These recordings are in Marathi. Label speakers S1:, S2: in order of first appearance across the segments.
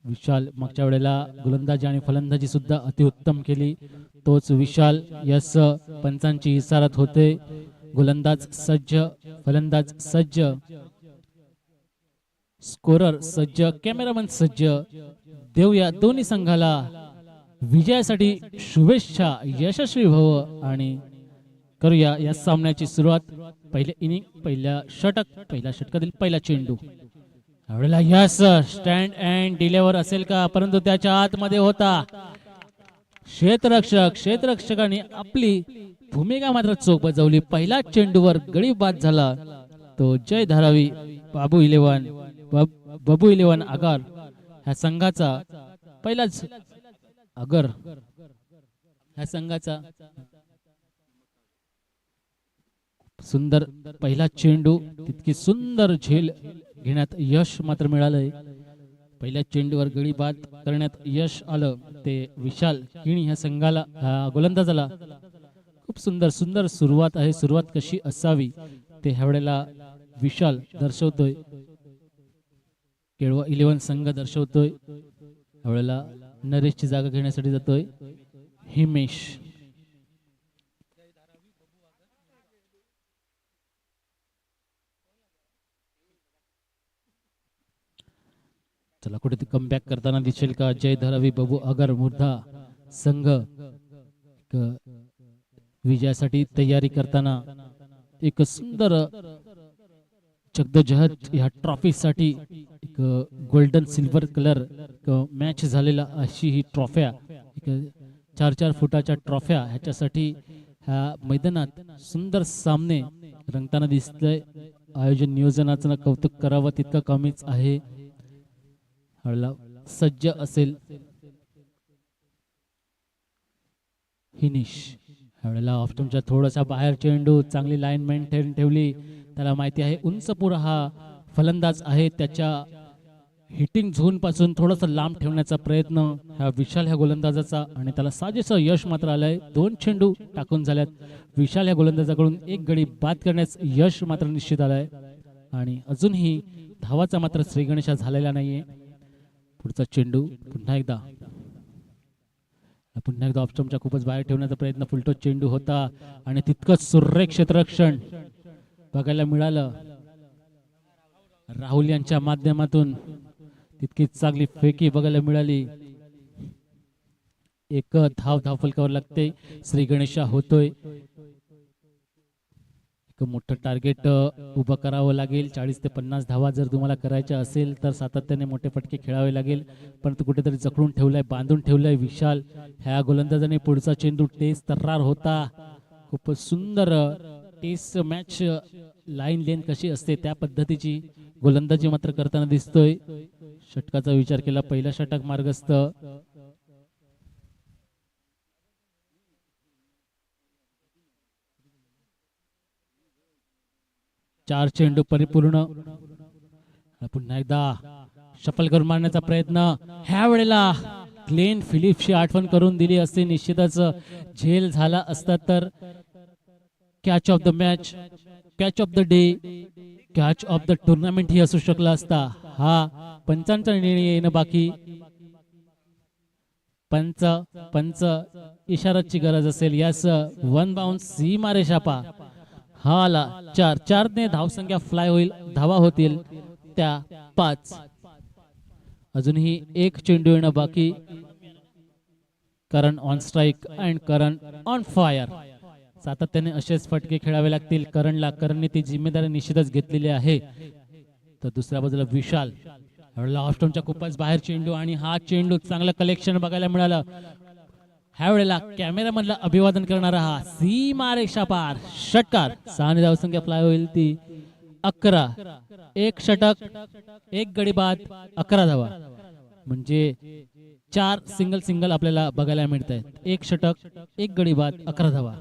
S1: विशाल मागच्या वेळेला गोलंदाजी आणि फलंदाजी सुद्धा अतिउत्तम केली. तोच विशाल यस पंचांची इशारत होते. गोलंदाज सज्ज, फलंदाज सज्ज, स्कोरर सज्ज, कॅमेरामन सज्ज. देऊया दोन्ही संघाला विजयासाठी शुभेच्छा. यशस्वी भव आणि करूया या सामन्याची सुरुवात. पहिले इनिंग, पहिल्या षटकातील पहिला चेंडू. यावेळेला यस स्टँड अँड डिलेवर असेल का, परंतु त्याच्या आतमध्ये होता. क्षेत्ररक्षकाने आपली भूमिका मात्र चोख बजावली. पहिला चेंडूवर गडी बाद झाला. तो जय धारावी बाबू इलेव्हन आगार ह्या संघाचा पहिलाच आगर ह्या संघाचा सुंदर पहिला चेंडू. तितकी सुंदर झेल घेण्यात यश मात्र मिळालंय. पहिल्या चेंडूवर गडी बाद करण्यात यश आलं. ते विशाल किणी ह्या संघाला गोलंदाजाला खूप सुंदर सुरुवात आहे. सुरुवात कशी असावी ते ह्यावेळेला विशाल दर्शवतोय. केळवा 11 संघ दर्शवतोय. ह्यावेळेला नरेशची जागा घेण्यासाठी जातोय हिमेश. चला कुठे कमबॅक करताना दिसेल का जय धारावी बाबू आगार मुर्धा संघ विजयासाठी तयारी करताना एक सुंदर जगदोजहद ह्या ट्रॉफीसाठी एक गोल्डन सिल्वर कलर मॅच झालेला अशी ही ट्रॉफ्या, 4-4 फुटाच्या ट्रॉफ्या ह्याच्यासाठी ह्या मैदानात सुंदर सामने रंगताना दिसतंय. आयोजन नियोजनाचं कौतुक करावं तितकं कमीच आहे. सज्ज असेल हिनिश. ह्यावेळेला ऑफ्टमच्या थोडासा बाहेर चेंडू, चांगली लाईन मेंटेन ठेवली. त्याला माहिती आहे उंचपुरा हा फलंदाज आहे. त्याच्या हिटिंग झोन पासून थोडासा लांब ठेवण्याचा प्रयत्न ह्या विशाल ह्या गोलंदाजाचा आणि त्याला साजेसं यश मात्र आलंय. 2 चेंडू टाकून झाल्यात. विशाल ह्या गोलंदाजाकडून एक गडी बाद करण्यास यश मात्र निश्चित आलंय आणि अजूनही धावाचा मात्र श्रीगणेशा झालेला नाहीये. पुढचा चेंडू पुन्हा एकदा ऑप्शनच्या खूपच बाहेर ठेवण्याचा प्रयत्न. फुलटो चेंडू होता आणि तितकंच सुरेख क्षेत्ररक्षण बघायला मिळालं राहुल यांच्या माध्यमातून. तितकीच चांगली फेकी बघायला मिळाली. एक धाव फलकावर लागते. श्री गणेशा होतोय. एक मोठं टार्गेट उभं करावं लागेल. 40 ते 50 धावा जर तुम्हाला करायच्या असेल तर सातत्याने मोठे फटके खेळावे लागेल. परंतु कुठेतरी जखडून ठेवलंय, बांधून ठेवलंय विशाल. ह्या गोलंदाजाने पुढचा चेंडू टेस्ट तर्रार होता. खूप सुंदर टेस्ट मॅच लाईन लेन कशी असते त्या पद्धतीची गोलंदाजी मात्र करताना दिसतोय. षटकाचा विचार केला, पहिला षटक मार्गस्थ. चार चेंडू परिपूर्ण. पुन्हा एकदा शफल करून मारण्याचा प्रयत्न. ह्या वेळेला ग्लेन फिलिप्सची आठवण करून दिली असती. निश्चितच झेल झाला असता तर catch of the match, catch of the day, catch of the tournament ही असू शकला असता. हा पंचांचा निर्णय येणं बाकी. पंच इशाराची गरज असेल. यास 1 बाउन्स सीमा रेषापा. हा आला 4 ने धावसंख्या फ्लाय होईल. धावा होतील त्या 5. अजूनही एक चेंडू येणं बाकी. Karan on strike and Karan on fire. सातत्याने असेच फटके खेळावे लागतील करणने ती जिम्मेदारी निश्चितच घेतलेली आहे. तर दुसऱ्या बाजूला विशाल. ऑफस्टोनच्या खूपच बाहेर चेंडू आणि हा चेंडू चांगलं कलेक्शन बघायला मिळालं. ह्या वेळेला कॅमेरामॅनला अभिवादन करणारा हा सीमा रेषा पार षटकार. 6 ने धावसंख्या फ्लाय होईल ती 11. एक षटक, एक गडी बाद, 11 धावा. म्हणजे 4 सिंगल आपल्याला बघायला मिळत आहेत. एक षटक, एक गडी बाद, 11 धावा.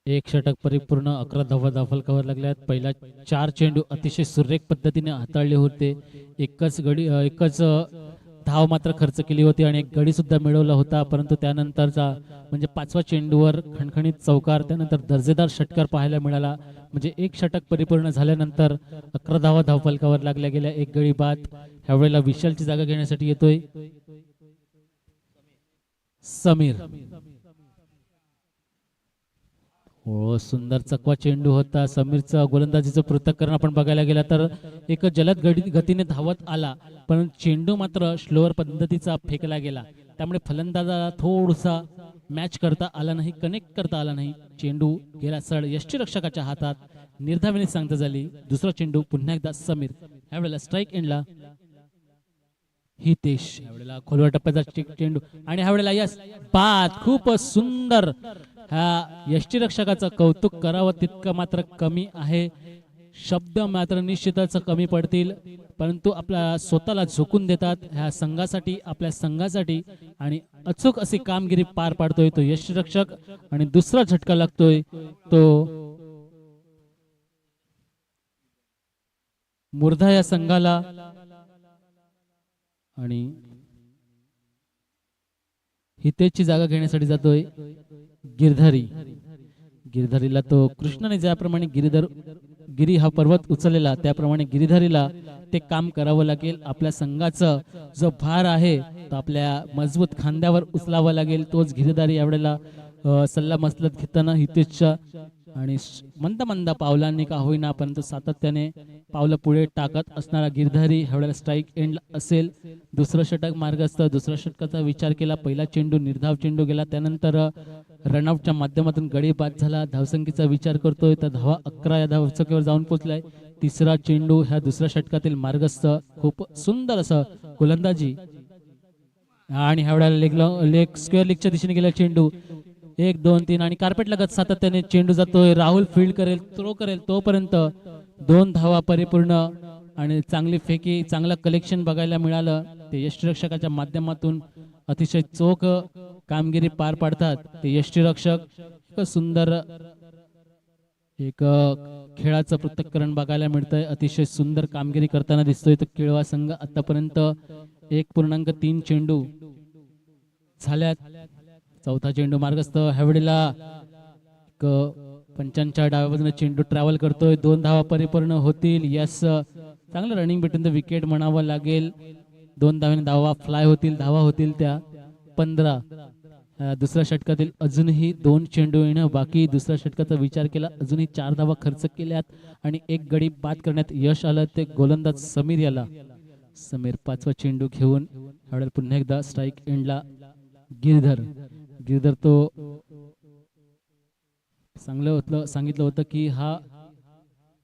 S1: एक षटक परिपूर्ण, 11 धावा धावफलकावर लागल्यात. पहिला 4 चेंडू अतिशय सुरेख पद्धतीने हाताळले होते. एकच धाव मात्र खर्च केली होती आणि एक गडी सुद्धा मिळवला होता, परंतु त्यानंतरचा म्हणजे 5व्या चेंडूवर खणखणीत चौकार, त्यानंतर दर्जेदार षटकार पाहायला मिळाला. म्हणजे एक षटक परिपूर्ण झाल्यानंतर 11 धावा धावफलकावर लागल्या गेल्या. एक गडी बाद. ह्यावेळेला विशालची जागा घेण्यासाठी येतोय समीर. हो, सुंदर चकवा चेंडू होता. समीरचं गोलंदाजीचं पृथक्करण आपण बघायला गेला तर एक जलद गतीने धावत आला, पण चेंडू मात्र स्लोअर पद्धतीचा फेकला गेला. त्यामुळे फलंदाजाला थोडासा मॅच करता आला नाही, कनेक्ट करता आला नाही. चेंडू गेला सळ यष्टीरक्षकाच्या हातात. निर्धावाने सांगता झाली. दुसरा चेंडू पुन्हा एकदा समीर. यावेळेला स्ट्राईक एंडला हितेश. यावेळेला खोलवर टप्प्याचा चेंडू आणि ह्यावेळेला यस बाद. खूप सुंदर. ह्या यष्टीरक्षकाचं कौतुक करावं तितकं मात्र कमी आहे. शब्द मात्र निश्चितच कमी पडतील, परंतु आपल्या स्वतःला झोकून देतात ह्या संघासाठी, आपल्या संघासाठी, आणि अचूक अशी कामगिरी पार पाडतोय तो यष्टीरक्षक. आणि दुसरा झटका लागतोय तो मुर्धा या संघाला. आणि हितेशची जागा घेण्यासाठी जातोय गिरधारी. गिरधारीला तो कृष्णाने ज्याप्रमाणे गिरी हा पर्वत उचललेला, त्याप्रमाणे गिरीधारीला ते काम करावं लागेल. आपल्या संघाचा जो भार आहे तो आपल्या मजबूत खांद्यावर उचलावा लागेल. तोच गिरीधारी यावेळेला सल्ला मसलत घेताना हितेशच्या आणि मंद मंद पावलांनी का होईना, परंतु सातत्याने पावलं पुढे टाकत असणारा गिरधारी ह्यावेळेला स्ट्राईक एंड असेल. दुसरं षटक मार्गस्थ. दुसऱ्या षटकाचा विचार केला. पहिला चेंडू निर्धाव चेंडू गेला, त्यानंतर रनआउटच्या माध्यमातून गडी बाद झाला. धावसंख्येचा विचार करतोय तर धावा 11 या धावसंख्येवर जाऊन पोहोचलाय. तिसरा चेंडू ह्या दुसऱ्या षटकातील मार्गस्थ. खूप सुंदर असं गोलंदाजी. आणि ह्यावेळेला लेग स्क्वेअर लेगच्या दिशेने गेला चेंडू. 1 2 3 आणि कार्पेट लगत सातत्याने चेंडू जातोय. राहुल फील्ड करेल, थ्रो करेल, तोपर्यंत 2 धावा परिपूर्ण आणि चांगली फेकी, चांगलं कलेक्शन बघायला मिळालं. ते यष्टीरक्षकाच्या माध्यमातून अतिशय चोख कामगिरी पार पाडतात ते यष्टीरक्षक. एक सुंदर एक खेळाचं पृथक्करण बघायला मिळतंय. अतिशय सुंदर कामगिरी करताना दिसतोय तो केळवा संघ. आतापर्यंत 1.3 चेंडू झाल्यात. चौथा चेंडू मार्गस्थ. ह्यावेळेला पंचांच्या डाव्या बाजूने चेंडू ट्रॅव्हल करतोय. 2 धावा परिपूर्ण होतील. यस, चांगलं रनिंग बिटवीन द विकेट म्हणावं लागेल. 2 धावांनी धावा फ्लाय होतील, धावा होतील त्या 15. दुसऱ्या षटकातील अजूनही 2 चेंडू येणं बाकी. दुसऱ्या षटकाचा विचार केला, अजूनही 4 धावा खर्च केल्यात आणि एक गडी बाद करण्यात यश आलं ते गोलंदाज समीर याला. समीर 5वा चेंडू घेऊन ह्यावेळेला पुन्हा एकदा स्ट्राईक एंडला गिरधर तो सांगितलं होतं की हा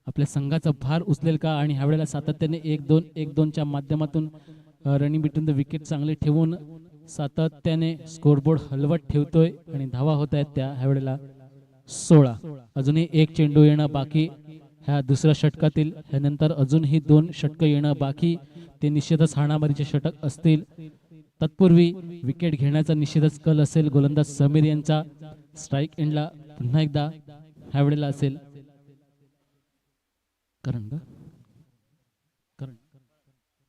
S1: आपल्या संघाचा भार उचलेल का, आणि ह्यावेळेला सातत्याने 1-2 च्या माध्यमातून रनिंग बिटवीन द विकेट चांगले ठेवून सातत्याने स्कोरबोर्ड हलवत ठेवतोय आणि धावा होत आहेत त्या ह्यावेळेला 16. अजूनही 1 चेंडू येणं बाकी ह्या दुसऱ्या षटकातील. ह्यानंतर अजूनही 2 षटकं येणं बाकी. ते निश्चितच हाणामारीचे षटक असतील. तत्पूर्वी विकेट घेण्याचा निश्चितच कल असेल गोलंदाज समीर यांचा. स्ट्राईक एंडला पुन्हा एकदा ह्यावेळेला असेल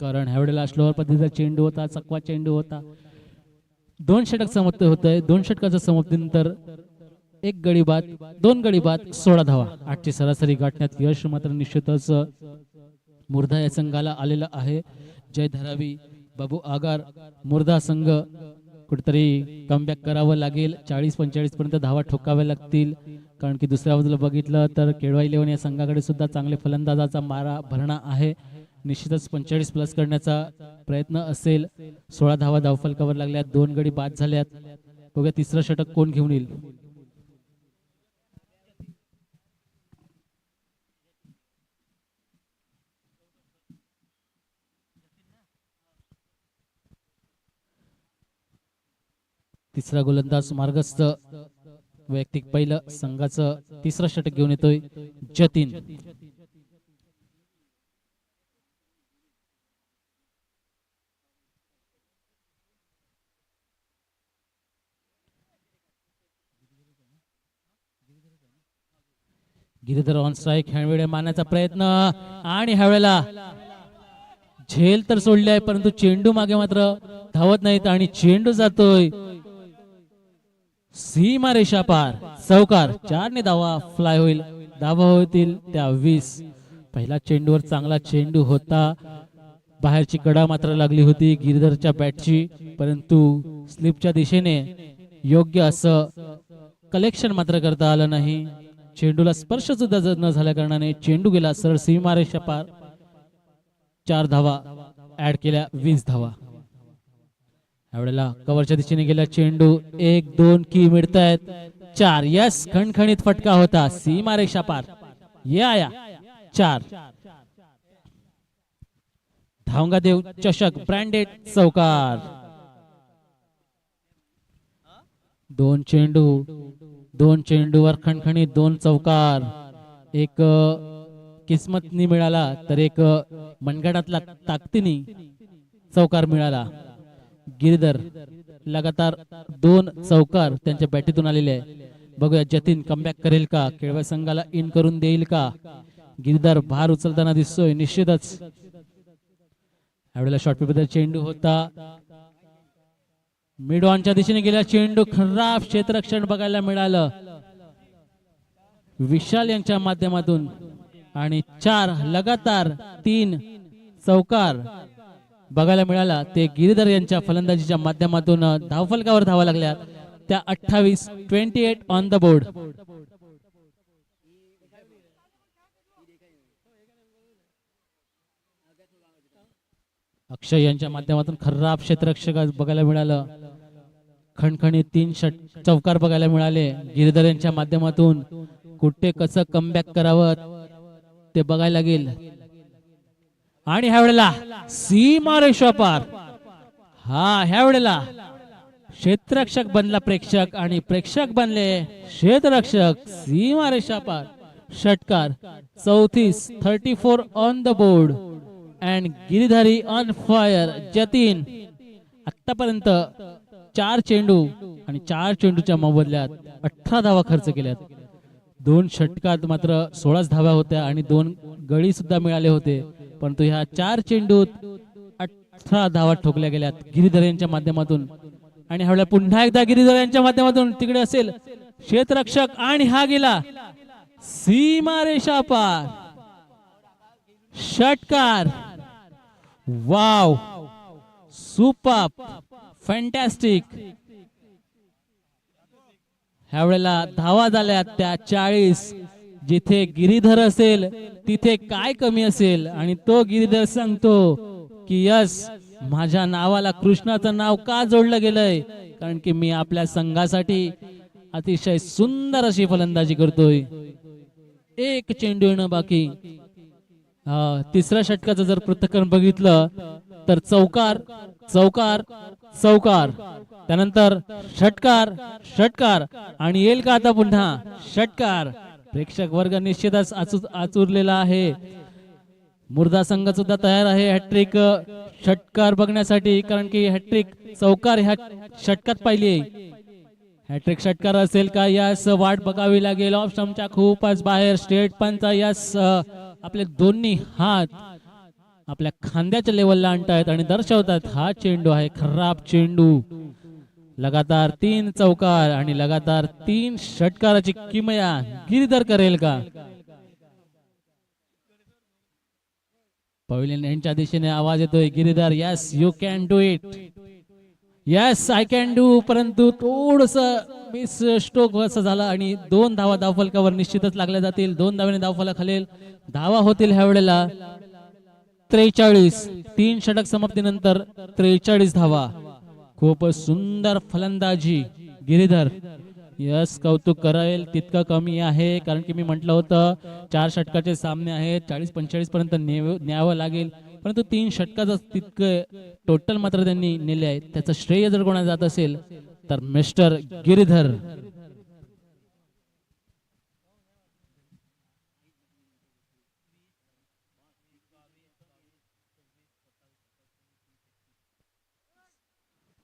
S1: कारण ह्यावेळेला स्लोअर पद्धतीचा चेंडू होता, चकवा चेंडू होता. 2 षटक समाप्त होत आहे. 2 षटकाच्या समाप्तीनंतर 1 गडी बाद, 2 गडी बाद, 16 धावा. 8ची सरासरी गाठण्यात यश मात्र निश्चितच मुर्धा या संघाला आलेला आहे. जय धरावी बाबू आगार. मुर्धा संघ कुठेतरी कमबॅक करावं लागेल. 40-45 पर्यंत धावा ठोकाव्या लागतील, कारण की दुसऱ्या बाजूला बघितलं तर केळवा 11 या संघाकडे सुद्धा चांगले फलंदाजाचा मारा भरणा आहे. निश्चितच 45 प्लस करण्याचा प्रयत्न असेल. 16 धावा धावफलकावर लागल्यात. 2 गडी बाद झाल्यात. बघूया तिसरं षटक कोण घेऊन येईल. तिसरा गोलंदाज मार्गस्थ. वैयक्तिक पहिलं संघाचं तिसरं षटक घेऊन येतोय जतीन. गिरीधर ऑन स्ट्राईक, ह्यावेळी मारण्याचा प्रयत्न आणि ह्यावेळेला झेल तर सोडली आहे, परंतु चेंडू मागे मात्र धावत नाहीत आणि चेंडू जातोय सीमा रेषा पार. चौकार, 4 ने धावा फ्लाय होईल, धावा होतील त्या 20. पहिला चेंडूवर चांगला चेंडू होता, बाहेरची कडा मात्र लागली होती गिरीधरच्या बॅटची, परंतु स्लिपच्या दिशेने योग्य असं कलेक्शन मात्र करता आलं नाही. चेंडूला स्पर्श सुद्धा न झाल्या कारणाने चेंडू गेला सरळ सीमारेषा पार. 4 धावा ऍड केल्या, 20 धावा. यावेळेला कव्हरच्या दिशेने गेला चेंडू, 1-2 की मिळतायत. 4, यस, खणखणीत फटका होता, सीमारेषा पार. ये आया 4. धावंगादेव चषक ब्रँडेड चौकार. 2 चेंडूवर खणखणीत 2 चौकार. एक किस्मतनी मिळाला तर एक मनगटातला ताकदीने चौकार मिळाला. गिरीधर लगातार 2 चौकार त्यांच्या बॅटीतून आलेले आहे. बघूया जतीन कमबॅक करेल का, केळवे संघाला इन करून देईल का. गिरीधर भार उचलताना दिसतोय निश्चितच. यावेळेला शॉर्ट पेपर चेंडू होता, मिड ऑनच्या दिशेने गेला चेंडू, खराब क्षेत्ररक्षण बघायला मिळालं विशाल यांच्या माध्यमातून. आणि 4 लगातार 3 चौकार बघायला मिळाला ते गिरीधर यांच्या फलंदाजीच्या माध्यमातून. धावफलकावर धावा लागल्या त्या 28, 28 ऑन द बोर्ड. अक्षय यांच्या माध्यमातून खराब क्षेत्ररक्षक बघायला मिळालं. खणखणीत 3 चौकार बघायला मिळाले गिरीधर यांच्या माध्यमातून. कुठे कसं कमबॅक करावं ते बघायला लागेल. आणि ह्या वेळेला सीमारेषा पार. ह्या वेळेला क्षेत्ररक्षक बनला प्रेक्षक आणि प्रेक्षक बनले क्षेत्ररक्षक. सीमारेषा पार षटकार. 34, 34 on the board and Giridhari on fire. Jatin आतापर्यंत 4 चेंडू आणि 4 चेंडूच्या मोबदल्यात 18 धावा खर्च केल्यात. 2 षटकात मात्र 16 धावा होत्या आणि 2 गडी सुद्धा मिळाले होते, परंतु ह्या 4 चेंडूत 18 धावा ठोकल्या गेल्यात गिरीधर यांच्या माध्यमातून. आणि ह्यावेळेला पुन्हा एकदा गिरीधर यांच्या माध्यमातून तिकडे असेल क्षेत्ररक्षक आणि हा गेला सीमारेषा पार. षटकार. Wow, super, fantastic. ह्या वेळेला धावा झाल्या त्या 40. जिथे गिरीधर असेल तिथे काय कमी असेल आणि तो गिरीधर सांगतो की यस, माझ्या नावाला कृष्णाचं नाव का जोडलं गेलंय, कारण की मी आपल्या संघासाठी अतिशय सुंदर अशी फलंदाजी करतोय. 1 चेंडू येणं बाकी. तिसऱ्या षटकाचं जर पृथक्करण बघितलं तर चौकार, चौकार, चौकार, त्यानंतर षटकार, षटकार आणि येईल का आता पुन्हा षटकार. प्रेक्षक वर्ग निश्चितच आचुरलेला आहे. मुर्दा संघ सुद्धा तयार आहे हॅट्रिक षटकार बघण्यासाठी, कारण की हॅट्रिक चौकार ह्या षटकात पाहिली. हॅट्रिक षटकार असेल का यास वाट बघावी लागेल. ऑफ स्टंपच्या खूपच बाहेर स्ट्रेट पंचा यास आपले दोन्ही हात आपल्या खांद्याच्या लेवलला आणतायत आणि दर्शवतात हा चेंडू आहे खराब चेंडू. लगातार 3 चौकार आणि लगातार 3 षटकाराची किमया गिरीधर करेल का. पवेलियन यांच्या दिशेने आवाज येतोय Giridhar, yes you can do it, yes I can do. परंतु थोडस मिस स्ट्रोक असं झाला आणि 2 धावा धावफलकावर निश्चितच लागल्या जातील. 2 धावेने धावफलक खालील धावा होतील. ह्या वेळेला 43. 3 षटक समाप्तीनंतर 43 धावा. खूप सुंदर फलंदाजी गिरीधर. यस, कौतुक करायला तितकं कमी आहे, कारण की मी म्हटलं होतं 4 षटकाचे सामने आहेत, 40-45 पर्यंत न्यावं लागेल, परंतु 3 षटकाचं तितकं टोटल मात्र त्यांनी नेले आहे. त्याचं श्रेय जर कोणाला जात असेल तर मिस्टर गिरीधर.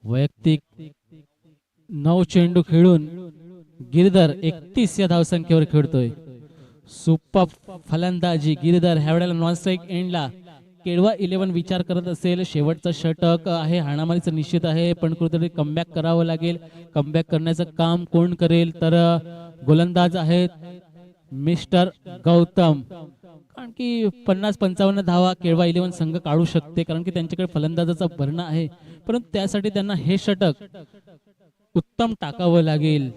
S1: वैयक्तिक 9 चेंडू खेळून गिरीधर 31 या धावसंख्येवर खेळतोय. सुपर फलंदाजी गिरीधर ह्यावेळेला नॉन स्ट्राईक एंडला. केळवा 11 विचार करत असेल, शेवटचं षटक आहे, हाणामारीचं निश्चित आहे, पण कुठेतरी कमबॅक करावं लागेल. कमबॅक करण्याचं काम कोण करेल? तर गोलंदाज आहेत मिस्टर गौतम. कारण की 50-55 धावा केळवा 11 संघ काढू शकते, कारण की त्यांच्याकडे फलंदाजाचा भरणा आहे. परंतु त्यासाठी त्यांना हे षटक उत्तम टाकावं लागेल,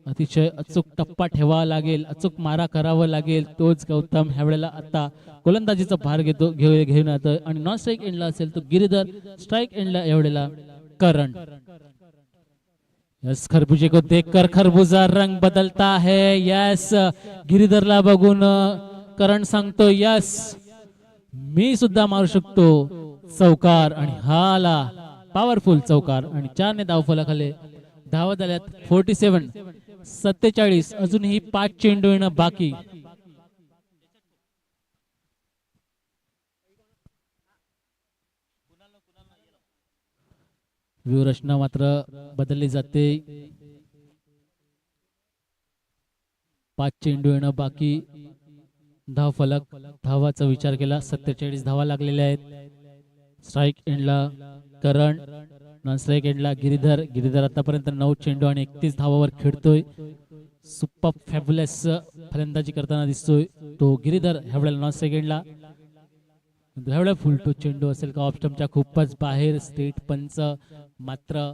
S1: अतिशय अचूक टप्पा ठेवावा लागेल, अचूक मारा करावा लागेल. तोच गौतम ह्या वेळेला आता गोलंदाजीचा भार घेऊन येतोय. आणि नॉन स्ट्राईक एंडला असेल तो गिरीधर, स्ट्राईक एंडला एवढेला करण. यस, खरबूजे को देखकर खरबूजा रंग बदलता है. यस, गिरीधरला बघून करण सांगतो यस, मी सुद्धा मारू शकतो चौकार. आणि हाला पॉवरफुल चौकार. आणि 4 ने धावफलकाखाली धावा झाल्यात 47. अजूनही 5 चेंडू येणं बाकी. व्यूहरचना मात्र बदलली जाते. 5 चेंडू येणं बाकी. धावफलक धावाचा विचार केला 47 धावा लागलेल्या आहेत. स्ट्राईक एंडला करण, नॉन स्ट्राईक एंडला गिरीधर आतापर्यंत 9 चेंडू आणि 31 धावावर खेळतोय. सुपर फॅब्युलस फलंदाजी करताना दिसतोय तो गिरीधर. ह्यावेळेला नॉन स्ट्राईक एंडला ह्यावेळेला फुलटो चेंडू असेल का ऑफस्टंपच्या खूपच बाहेर. स्टेट पंच मात्र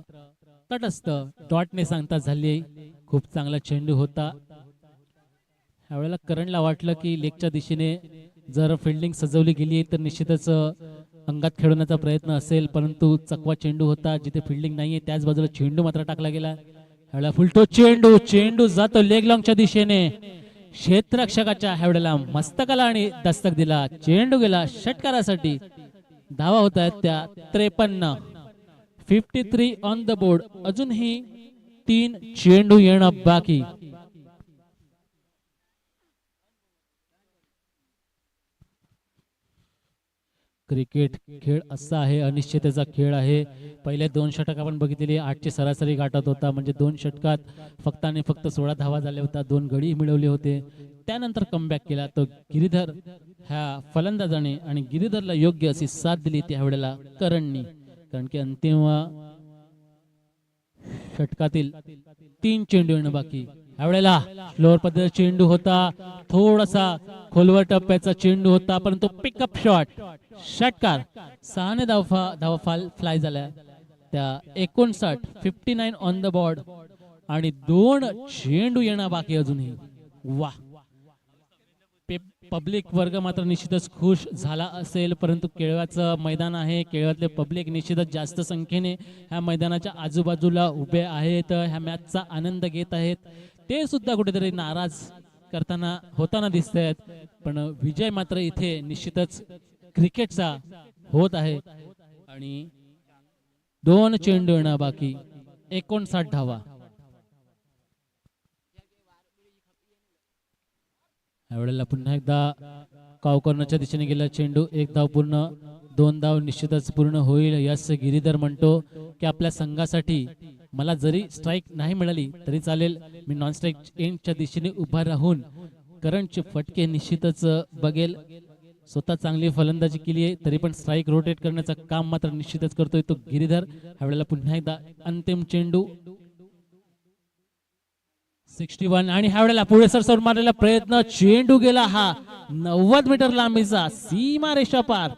S1: तटस्थ डॉटने सांगता झाली. खूप चांगला चेंडू होता. ह्यावेळेला करणला वाटलं की लेगच्या दिशेने जर फिल्डिंग सजवली गेली तर निश्चितच अंगात खेळवण्याचा प्रयत्न असेल, परंतु चकवा चेंडू होता. जिथे फिल्डिंग नाहीये त्याच बाजूला चेंडू मात्र टाकला गेला. ह्यावेळेला फुलटो चेंडू जातो लेग लॉंगच्या दिशेने. क्षेत्ररक्षकाच्या ह्यावेळेला मस्तकाला आणि दस्तक दिला. चेंडू गेला षटकारासाठी. धावा होत आहेत त्या 53 ऑन द बोर्ड. अजूनही 3 चेंडू येणं बाकी. क्रिकेट खेळ असा आहे, अनिश्चिततेचा खेळ आहे. पहिले 2 षटक आपण बघितलेली 8ची सरासरी गाठत होता, म्हणजे 2 षटकात फक्त आणि फक्त 16 धावा झाल्या होत्या. 2 गडी मिळवले होते. त्यानंतर कमबॅक केला तो गिरीधर ह्या फलंदाजाने, आणि गिरीधरला योग्य अशी साथ दिली त्यावेळेला करणनी. कारण की अंतिम षटकातील 3 चेंडू येणं बाकी. यावेळेला स्लोअर पद्धतीचा चेंडू होता, थोडासा खोलवर टप्प्याचा चेंडू होता, परंतु पिकअप शॉट षटकार. 6 ने धावा फ्लाय झाल्या त्या 59 ऑन द बोर्ड. आणि 2 चेंडू येणं बाकी अजूनही. वा, पब्लिक वर्ग मात्र निश्चितच खुश झाला असेल, परंतु केळव्याचं मैदान आहे, केळव्यातले पब्लिक निश्चितच जास्त संख्येने ह्या मैदानाच्या आजूबाजूला उभे आहेत, ह्या मॅचचा आनंद घेत आहेत. ते सुद्धा कुठेतरी नाराज होताना दिसत आहेत. पण विजय मात्र इथे निश्चितच क्रिकेटचा होत आहे. आणि 2 चेंडू येणं बाकी. 59 धावा. यावेळेला पुन्हा एकदा कॉर्नरच्या दिशेने गेला चेंडू. 1 धाव पूर्ण, 2 धाव निश्चितच पूर्ण होईल. यस, गिरीधर म्हणतो की आपल्या संघासाठी मला जरी स्ट्राईक नाही मिळाली तरी चालेल, मी नॉन स्ट्राईक एंडच्या दिशेने उभा राहून करंटचे फटके निश्चितच बघेल. स्वतः चांगली फलंदाजी केली आहे तरी पण स्ट्राईक रोटेट करण्याचं काम मात्र निश्चितच करतोय तो गिरीधर. यावेळेला पुन्हा एकदा अंतिम चेंडू 61. आणि ह्या वेळेला पुढे सरसर मारलेला प्रयत्न, चेंडू गेला हा 90 मीटर लांबीचा, सीमा रेषा पार.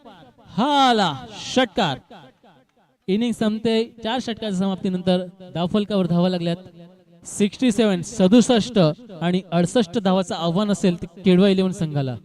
S1: हाला षटकार. इनिंग संपते. 4 षटकाच्या समाप्तीनंतर धावफलकावर धावा लागल्यात 67 आणि 68 धावाचं आव्हान असेल केळवा 11 संघाला.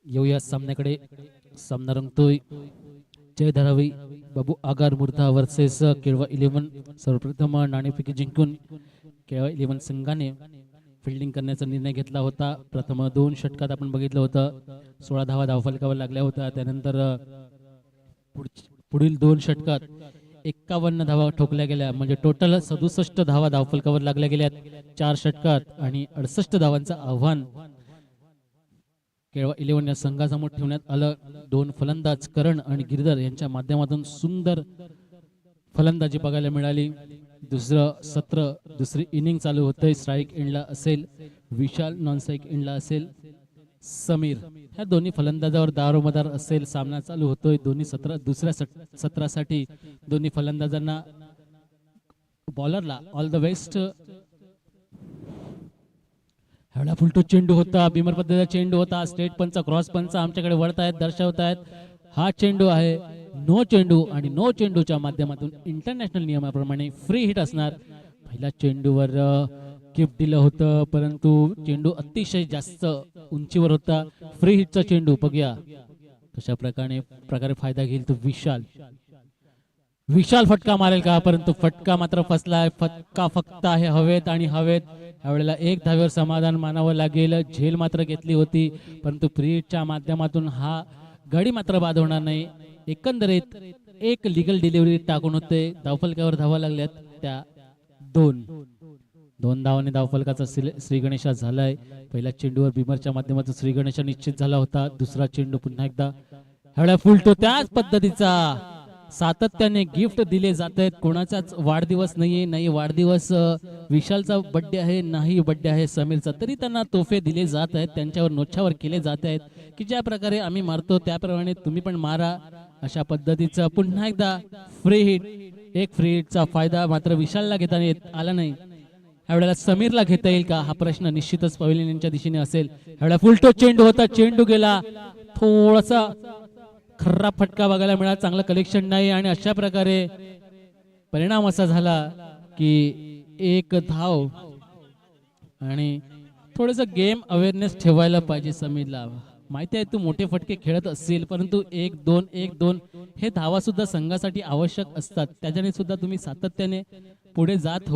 S1: येऊया सामन्याकडे. सामना रंगतोय जय धारावी बाबू आगार मुर्धा वर्सेस केळवा 11. सर्वप्रथम नाणेफेकी जिंकून केळवा 11 संघाने फिल्डिंग करण्याचा निर्णय घेतला होता. प्रथम 2 षटकात आपण बघितलं होतं 16 धावा धावफलकावर लागल्या होत्या. त्यानंतर पुढील 2 षटकात 51 धावा ठोकल्या गेल्या, म्हणजे टोटल 67 धावा धावफलकावर लागल्या गेल्यात 4 षटकात. आणि 68 धावांचं आव्हान केळवा 11 या संघासमोर ठेवण्यात आलं. 2 फलंदाज करण आणि गिरधर यांच्या माध्यमातून सुंदर फलंदाजी बघायला मिळाली. दुसरं सत्र, दुसरी इनिंग चालू होतंय. स्ट्राईक एंडला असेल विशाल, नॉन स्ट्राईक एंडला असेल समीर. ह्या दोन्ही फलंदाजावर दारोमदार असेल. सामना चालू होतोय. दोन्ही दुसऱ्या सत्रासाठी दोन्ही फलंदाजांना, बॉलरला ऑल द बेस्ट. एवढा फुलटो चेंडू होता, बिमर पद्धतीचा चेंडू होता. स्टेट पंच, क्रॉस पंच आमच्याकडे वळतायत, दर्शवतायत. हा चेंडू आहे नो चेंडू, आणि नो चेंडूच्या माध्यमातून इंटरनॅशनल नियमाप्रमाणे फ्री हिट असणार. पहिल्या चेंडूवर किप दिलं होतं, परंतु चेंडू अतिशय जास्त उंचीवर होता. फ्री हिटचा चेंडू बघूया कशा प्रकारे फायदा घेईल तो विशाल. विशाल फटका मारेल का, परंतु फटका मात्र फसलाय. फटका फक्त आहे हवेत आणि हवेत. यावेळेला 1 धावेवर समाधान मानावं लागेल. झेल मात्र घेतली होती, परंतु फ्री हिटच्या माध्यमातून हा गडी मात्र बाद होणार नाही. एकंदरीत एक लिगल डिलिव्हरी टाकून होते. धावफलकावर धावा लागल्यात त्या 2 धावांनी धावफलकाचा श्री गणेशा झालाय. पहिल्या चेंडूवर बिमरच्या माध्यमातून श्री गणेशा निश्चित झाला होता. दुसरा चेंडू पुन्हा एकदा हळा फुलटो त्याच पद्धतीचा. सातत्याने गिफ्ट दिले जात आहेत. कोणाचाच वाढदिवस नाहीये, नाही वाढदिवस विशालचा बर्थडे आहे, नाही बर्थडे आहे समीरचा, तरी त्यांना तोफे दिले जात आहेत. त्यांच्यावर नोछावर केले जात आहेत की ज्या प्रकारे आम्ही मारतो त्याप्रमाणे तुम्ही पण मारा, अशा पद्धतीचं. पुन्हा एकदा फ्री हिट. एक फ्री हिटचा फायदा मात्र विशालला घेता येत आला नाही. यावेळेला समीरला घेता येईल का, हा प्रश्न निश्चितच पवेलियनच्या दिशेने असेल. यावेळेला फुलटो चेंडू होता, चेंडू गेला. थोडासा खर्रा फटका बघायला मिळाला, चांगलं कलेक्शन नाही. आणि अशा प्रकारे परिणाम असा झाला की 1 धाव. आणि थोडस गेम अवेअरनेस ठेवायला पाहिजे समीरला. माहिती आहे तू मोठे फटके खेळत असेल, परंतु 1-2 हे धावा सुद्धा संघासाठी आवश्यक असतात. त्याच्याने सुद्धा तुम्ही सातत्याने पुढे जात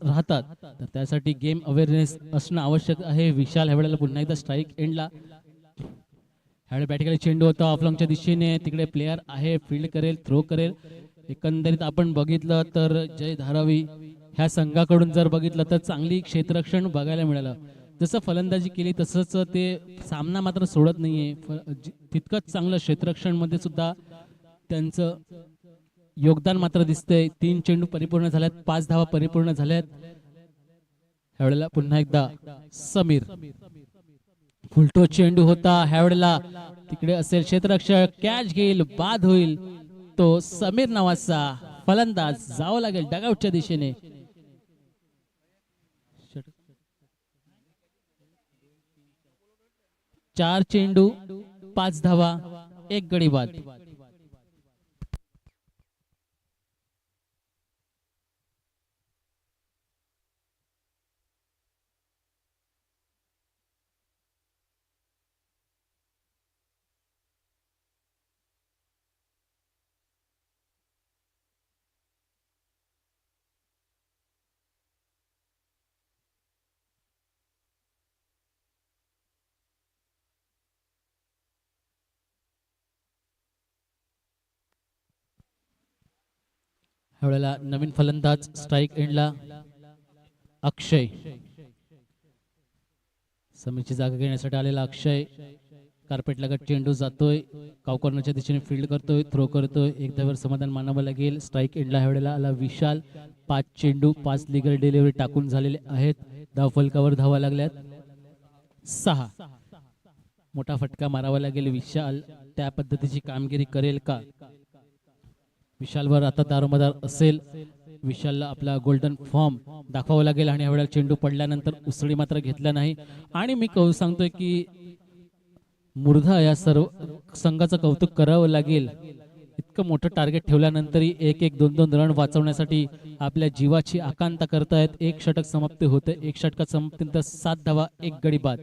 S1: राहतात. तर त्यासाठी गेम अवेअरनेस असणं आवश्यक आहे. विशाल ह्यावेळेला पुन्हा एकदा स्ट्राईक एंडला. ह्यावेळी बॅटिंगला चेंडू होता ऑफलॉंगच्या दिशेने. तिकडे प्लेयर आहे, फील्ड करेल, थ्रो करेल. एकंदरीत आपण बघितलं तर जय धारावी ह्या संघाकडून जर बघितलं तर चांगली क्षेत्ररक्षण बघायला मिळालं. जसं फलंदाजी केली तसंच ते सामना मात्र सोडत नाहीये. तितकंच चांगलं क्षेत्ररक्षण मध्ये सुद्धा त्यांचं योगदान मात्र दिसतंय. 3 चेंडू परिपूर्ण झाल्यात, 5 धावा परिपूर्ण झाल्यात. ह्यावेळेला पुन्हा एकदा समीर. फुलटो चेंडू होता. ह्यावेळेला तिकडे असेल क्षेत्ररक्षक, कॅच घेईल, बाद होईल. तो समीर नावाचा फलंदाज जावं लागेल डगआउटच्या दिशेने. 4 चेंडू 5 धावा, 1 गडी बाद. ह्यावेळेला नवीन फलंदाज स्ट्राईक एंडला अक्षय. समीरची जागा घेण्यासाठी आलेला अक्षय कार्पेट लगत चेंडू जातोय, कावकॉर्नरच्या दिशेने फील्ड करतोय, थ्रो करतोय, एक धावेवर समाधान मानावं लागेल. स्ट्राईक एंडला ह्यावेळेला आला विशाल. 5 चेंडू 5 लिगल डिलिव्हरी टाकून झालेले आहेत. धाव फलकावर धावा लागल्यात 6. मोठा फटका मारावा लागेल. विशाल त्या पद्धतीची कामगिरी करेल का? विशालवर आता दारोमदार असेल. विशालला आपला गोल्डन फॉर्म दाखवावा लागेल आणि यावेळेला चेंडू पडल्यानंतर उसळी मात्र घेतला नाही. आणि मी सांगतोय की मुर्धा या सर्व संघाचं कौतुक करावं लागेल. इतकं मोठं टार्गेट ठेवल्यानंतरही 1-1 2-2 रन वाचवण्यासाठी आपल्या जीवाची आकांक्षा करतायत. एक षटक समाप्ती होते. एक षटकात समाप्तीनंतर 7 धावा 1 गडी बाद.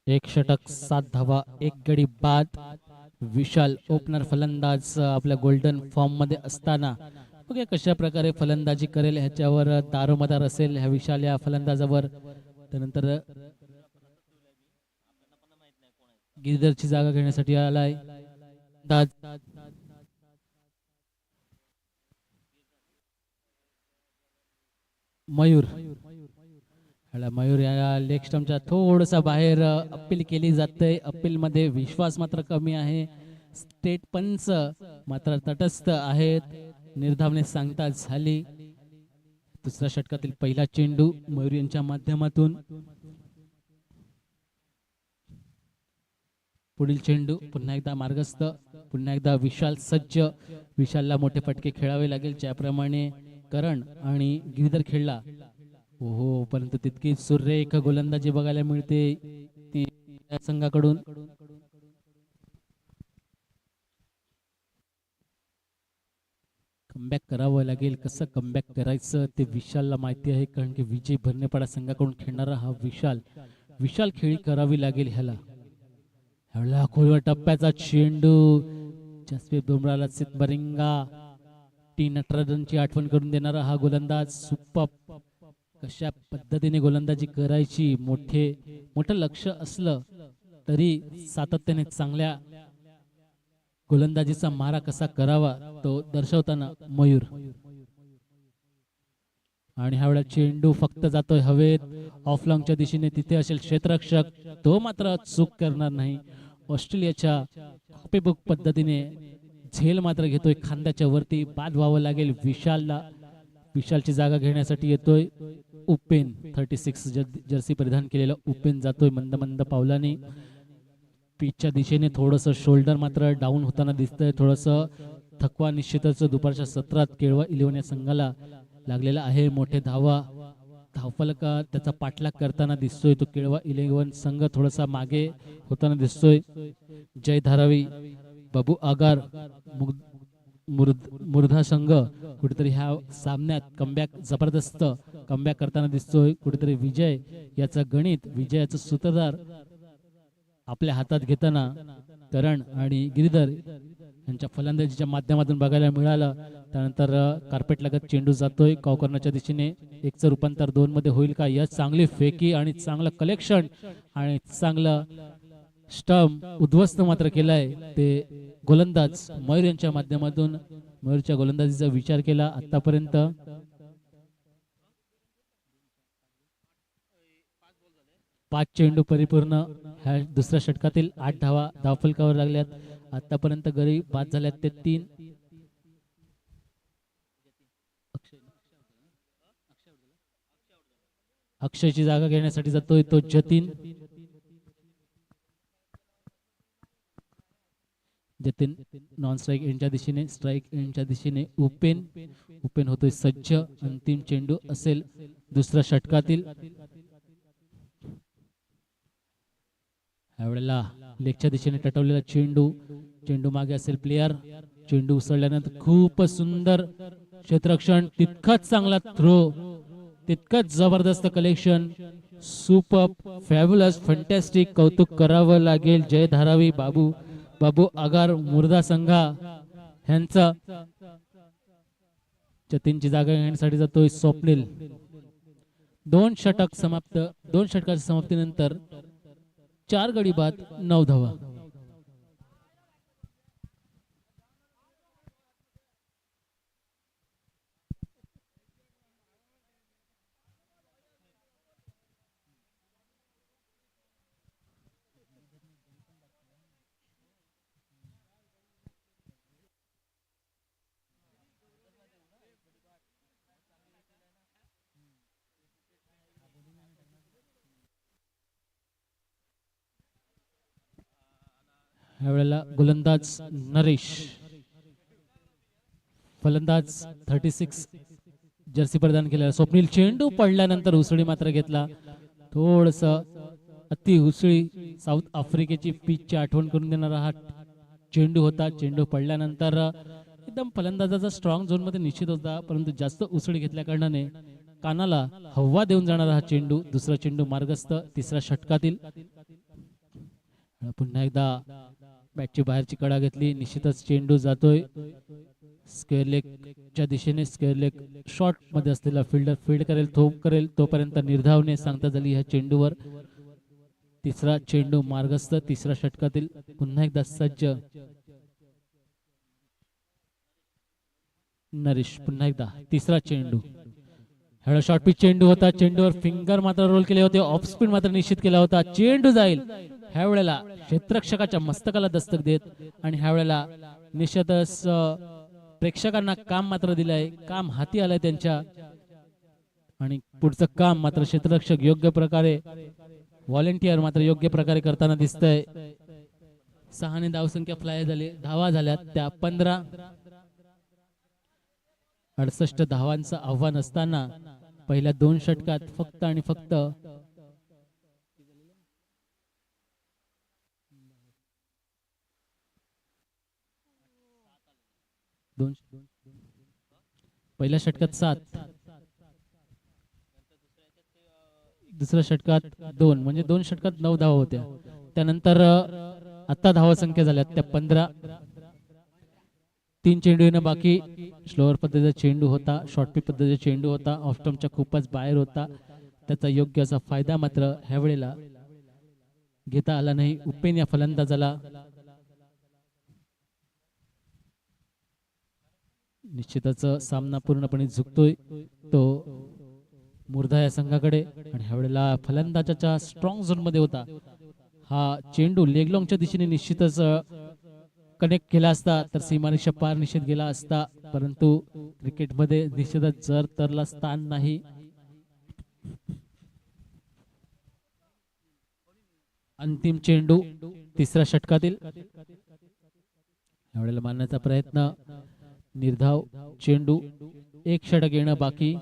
S1: एक षटक 7 धावा 1 गडी बाद. विशाल ओपनर फलंदाज आपल्या गोल्डन फॉर्म मध्ये असताना बघा कशा प्रकारे फलंदाजी करेल ह्याच्यावर दारोमदार असेल ह्या विशाल या फलंदाजावर. त्यानंतर गिरीधरची जागा घेण्यासाठी आलाय मयूर. मयूर या लेग स्टंपच्या थोडसा बाहेर अपील केली जाते. अपील मध्ये विश्वास मात्र कमी आहे. स्टेट पंच मात्र तटस्थ आहेत. निर्धावने सांगता झाली. दुसऱ्या षटकातील पहिला चेंडू मयूर यांच्या माध्यमातून. पुढील चेंडू पुन्हा एकदा मार्गस्थ. पुन्हा एकदा विशाल सज्ज. विशालला मोठे फटके खेळावे लागेल ज्याप्रमाणे करण आणि गिरीधर खेळला. हो परंतु तितकी सुरेख गोलंदाजी बघायला मिळते ती या संघाकडून. कमबॅक करावं लागेल. कसं कमबॅक करायचं ते विशालला माहिती आहे, कारण की विजय भरनेपाडा संघाकडून खेळणारा हा विशाल खेळी करावी लागेल ह्याला. ह्याला खोलवर टप्प्याचा चेंडू जसप्रीत बुमराहला सितबरिंगा. टी नटराजनची आठवण करून देणारा हा गोलंदाज. सुपर कशा पद्धतीने गोलंदाजी करायची. मोठं लक्ष असलं तरी सातत्याने चांगल्या गोलंदाजीचा मारा कसा करावा तो दर्शवताना मयूर. आणि ह्यावेळेला चेंडू फक्त जातोय हवेत ऑफलॉंगच्या दिशेने. तिथे असेल क्षेत्ररक्षक, तो मात्र चूक करणार नाही. ऑस्ट्रेलियाच्या कॉपीबुक पद्धतीने झेल मात्र घेतोय खांद्याच्या वरती. बाद व्हावं लागेल विशालला. विशालची जागा घेण्यासाठी येतोय उपेन. 36 जर्सी परिधान केलेला उपेन जातोय मंद मंद पावलाने पिचच्या दिशेने. थोडस शोल्डर मात्र डाऊन होताना दिसतंय. थोडस थकवा निश्चितच दुपारच्या सत्रात केळवा 11 या संघाला लागलेला आहे. मोठे धावफलका त्याचा पाठलाग करताना दिसतोय तो केळवा 11 संघ. थोडासा मागे होताना दिसतोय. जय धारावी, बाबू आगार, मुर्धा संघ कुठेतरी ह्या सामन्यात कमबॅक जबरदस्त कमबॅक करताना दिसतोय. कुठेतरी विजय याचा गणित, विजयाचं सूत्रधार आपल्या हातात घेताना करण आणि गिरीधर यांच्या फलंदाजीच्या माध्यमातून बघायला मिळालं. त्यानंतर कार्पेट लगत चेंडू जातोय कावकर्णाच्या दिशेने. एकचं रूपांतर 2 मध्ये होईल का? यश चांगली फेकी आणि चांगलं कलेक्शन आणि चांगलं स्टंप उद्ध्वस्त मात्र केलाय ते गोलंदाज मयूर यांच्या माध्यमातून. मयूरच्या गोलंदाजीचा विचार केला आतापर्यंत. पाच चेंडू परिपूर्ण. ह्या दुसऱ्या षटकातील 8 धावा धावफलकावर लागल्यात. आतापर्यंत गडी बाद झाल्यात ते 3. अक्षयची जागा घेण्यासाठी जातोय तो जतीन. जतीन नॉन स्ट्राईक एंडच्या दिशेने. स्ट्राईक एंडच्या दिशेने उपेन होतोय सज्ज. अंतिम चेंडू असेल दुसऱ्या षटकातील. यावेळेला लेगच्या दिशेने टटवलेला चेंडू चेंडू मागे असेल प्लेयर, चेंडू उसळल्यानंतर खूपच सुंदर क्षेत्ररक्षण, तितकाच चांगला थ्रो, तितकंच जबरदस्त कलेक्शन, सुपर फॅब्युलस फंटॅस्टिक, कौतुक करावं लागेल जय धारावी बाबू बाबू आगार मुर्दा संघा ह्यांचा. जतीनची जागा घेण्यासाठी जातोय स्वप्नील. दोन षटकाच्या समाप्तीनंतर 4 गडी बाद 9 धावा. यावेळेला गोलंदाज नरेश, फलंदाज 36 जर्सी परिधान केलेला स्वप्नील. चेंडू पडल्यानंतर उसळी मात्र घेतला. थोडस अति उसळी साऊथ आफ्रिकेची पिचची आठवण करून देणारा हा चेंडू होता. चेंडू पडल्यानंतर एकदम फलंदाजाचा स्ट्रॉंग झोन मध्ये निश्चित होता, परंतु जास्त उसळी घेतल्या कारणाने कानाला हवा देऊन जाणारा हा चेंडू. दुसरा चेंडू मार्गस्थ, तिसऱ्या षटकातील. पुन्हा एकदा बॅटची बाहेरची कडा घेतली, निश्चितच चेंडू जातोय स्क्वेअर लेगच्या दिशेने. स्क्वेअर लेग शॉर्ट मध्ये असलेला फिल्डर फील्ड करेल, थोप करेल तोपर्यंत निर्धावने सांगता झाली ह्या चेंडूवर. तिसरा चेंडू मार्गस्थ, तिसऱ्या षटकातील. पुन्हा एकदा सज्ज नरेश. पुन्हा एकदा तिसरा चेंडू. ह्याला शॉर्ट पिच चेंडू होता, चेंडूवर फिंगर मात्र रोल केले होते, ऑफ स्पिन मात्र निश्चित केला होता. चेंडू जाईल ह्या वेळेला क्षेत्ररक्षकाच्या मस्तकाला दस्तक देत, आणि ह्या वेळेला निश्चितच प्रेक्षकांना काम मात्र दिलंय, काम हाती आलंय त्यांच्या, आणि पुढचं काम मात्र क्षेत्ररक्षक योग्य प्रकारे, व्हॉलेंटियर मात्र योग्य प्रकारे करताना दिसतंय. 6 ने धावसंख्या फ्लाय झाली, धावा झाल्यात त्या 15. 68 धावांचं आव्हान असताना पहिल्या 2 षटकात फक्त आणि फक्त पहिल्या षटकात 7, दुसऱ्या षटकात 2, म्हणजे 2 षटकात 9 धावा होत्या. त्यानंतर आता धावा संख्या झाल्या त्या 15. 3 चेंडू येणं बाकी. स्लोअर पद्धतीचा चेंडू होता, शॉर्ट पिच पद्धतीचा चेंडू होता, ऑफ स्टंपच्या खूपच बाहेर होता. त्याचा योग्य असा फायदा मात्र ह्या वेळेला घेता आला नाही उपेन या फलंदाजाला. निश्चितच सामना पूर्णपणे झुकतोय तो मुर्दा या संघाकडे, आणि ह्या वेळेला फलंदाजाच्या स्ट्रॉंग झोन मध्ये होता हा चेंडू. लेगलॉंगच्या दिशेने निश्चितच कनेक्ट केला असता तर सीमारेषा पार निश्चित गेला असता, परंतु क्रिकेटमध्ये निश्चितच जर तरला स्थान नाही. अंतिम चेंडू तिसऱ्या षटकातील. यावेळेला मारण्याचा प्रयत्न, निर्धाव चेंडू. 1 षटक येणं बाकी.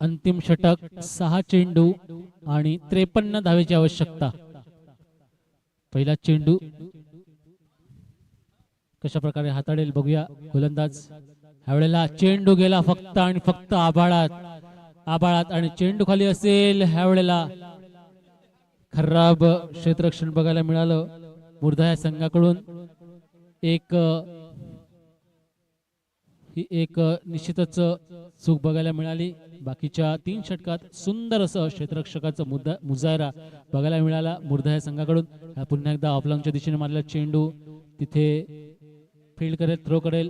S1: अंतिम षटक, 6 चेंडू आणि 53 धावेची आवश्यकता. पहिला चेंडू कशा प्रकारे हाताळेल बघूया गोलंदाज. ह्यावेळेला चेंडू गेला फक्त आणि फक्त आभाळात, आणि चेंडू खाली असेल. ह्यावेळेला खराब क्षेत्ररक्षण बघायला मिळालं मुर्दा या संघाकडून. एक निश्चितच चूक बघायला मिळाली. बाकीच्या 3 षटकात सुंदर असं क्षेत्ररक्षकाचं मुजायरा बघायला मिळाला मुर्धा या संघाकडून. पुन्हा एकदा ऑफलाईनच्या दिशेने मारलेला चेंडू तिथे फील्ड करेल, थ्रो करेल.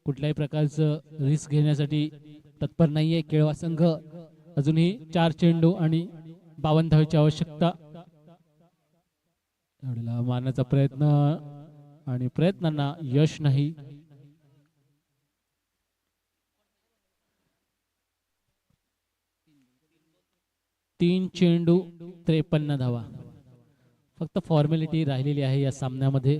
S1: कुठल्याही प्रकारचं रिस्क घेण्यासाठी तत्पर नाहीये केळवा संघ. अजूनही 4 चेंडू आणि 52 धावेची आवश्यकता. एवढ्याला मारण्याचा प्रयत्न आणि प्रयत्नांना यश नाही. तीन चेंडू 53 धावा फक्त फॉर्मॅलिटी राहिलेली आहे या सामन्यामध्ये.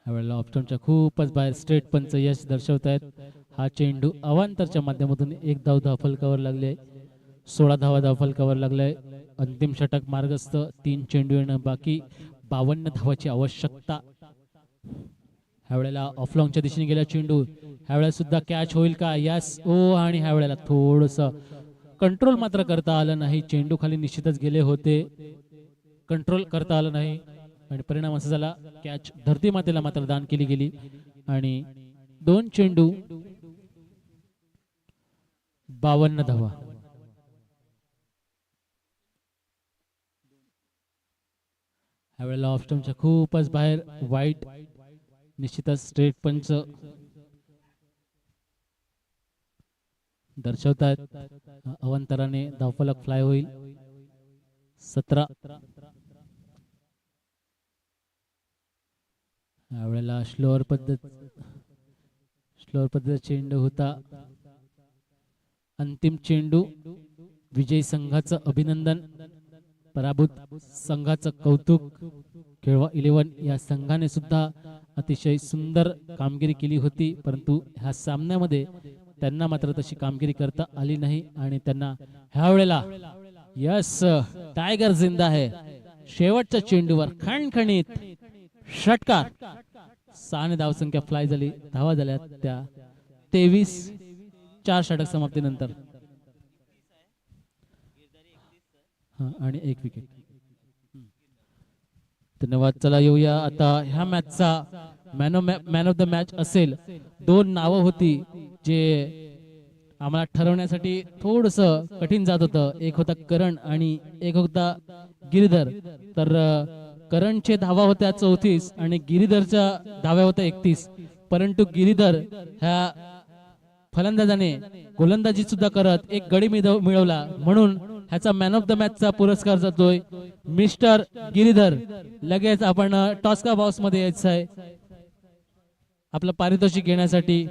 S1: यावेळेला ऑप्शनच्या खूपच बाहेर स्ट्रेट पंच यश दर्शवत आहेत. हा चेंडू अवांतरच्या माध्यमातून 1 धाव धावफलकावर लागले. 16 धावा धावफलकावर लागलाय. अंतिम षटक मार्गस्थ. 3 चेंडू येणं बाकी. 52 धावाची आवश्यकता. ह्यावेळेला ऑफलॉंगच्या दिशेने गेला चेंडू. ह्यावेळेला सुद्धा कॅच होईल का? यस. ओ. आणि ह्यावेळेला थोडस कंट्रोल मात्र करता आलं नाही. चेंडू खाली निश्चितच गेले होते, कंट्रोल करता आलं नाही आणि परिणाम असा झाला कॅच धरती मातेला मात्र दान केली गेली. आणि 2 चेंडू 52 धावा. ह्यावेळेला ऑप्शनच्या खूपच बाहेर वाईट. निश्चितच स्ट्रेट पंच दर्शवतात. अवंतराने धावफलक फ्लाय होईल. 17. यावेळेला स्लोअर पद्धत चेंडू होता. अंतिम चेंडू. विजयी संघाचं अभिनंदन, पराभूत संघाचं कौतुक. केळवा 11 या संघाने सुद्धा अतिशय सुंदर कामगिरी केली होती, परंतु ह्या सामन्यामध्ये त्यांना मात्र तशी कामगिरी करता आली नाही आणि त्यांना ह्या वेळेला यस टायगर जिंदा आहे. शेवटच्या चेंडूवर खणखणीत षटकार. 6 धावसंख्या फ्लाय झाली. धावा झाल्या त्या 23. 4 षटक समाप्तीनंतर आणि 1 विकेट. धन्यवाद. चला येऊया आता ह्या मॅचचा मॅन ऑफ द मॅच असेल. 2 नावं होती जे आम्हाला ठरवण्यासाठी थोडस कठीण जात होतं. एक होता करण आणि एक होता गिरीधर. तर करणचे धावा होत्या 34 आणि गिरीधरच्या धाव्या होत्या 31. परंतु गिरीधर ह्या फलंदाजाने गोलंदाजी सुद्धा करत एक गडी मिळवला, म्हणून ह्याचा मॅन ऑफ द मॅचचा पुरस्कार जातोय मिस्टर गिरीधर. लगेच आपण टॉस्का बॉक्स मध्ये यायचं आहे आपलं पारितोषिक घेण्यासाठी.